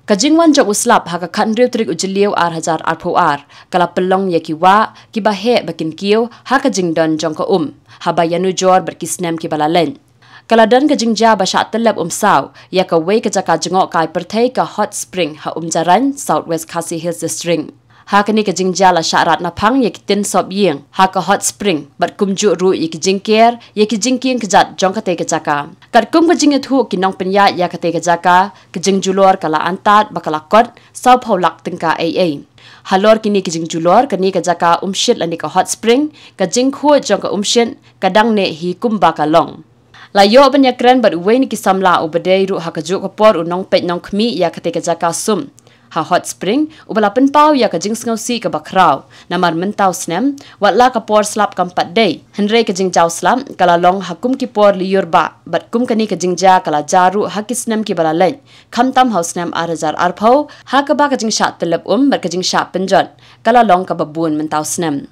Kajingwan jok uslap haka kanriu trik ujiliu ar kala pelong ya kiba he bakin kiu haka jingdon jong ka haba yanu jor berkisnem kibala len. Kala dan kajingja basha telep saw ya ka wei ka Jaka jengok kai pertai ka hot spring ha Umjaraiñ Southwest Khasi Hills District. Haka ni kajingja la syarat napang ya kitin sop ying haka hot spring bat kumju ru ya kijingker ya kijingking kejat jong kate ka Jaka. Kat kum kajinget hu kinong penya ya kate ka Jaka kajing julor kala antat bakala kot saw paulak tingka AA. Halor kini kajing julor kani ka Jaka shit lani ka hot spring kajing khu jong ka shit kadang ne hi kumba ka long. Layo banyak keren bat uwe ni kisamla ubadai ru hakajuk kapor unong pet nong kmi ya kate ka Jaka sum. Ha hot spring ubala penpau ya kajing sngosi ka bakrau namar mentau snem watla kapor slap kampat day henre kajing jau slam kala long hakum kipor liur ba bat kum kani kajing ja kala jaru hakisnem ki bala len khamtam house nem arpau ha ka ba kajing sha telep bat kajing sha penjon kala long ka babun mentau snem.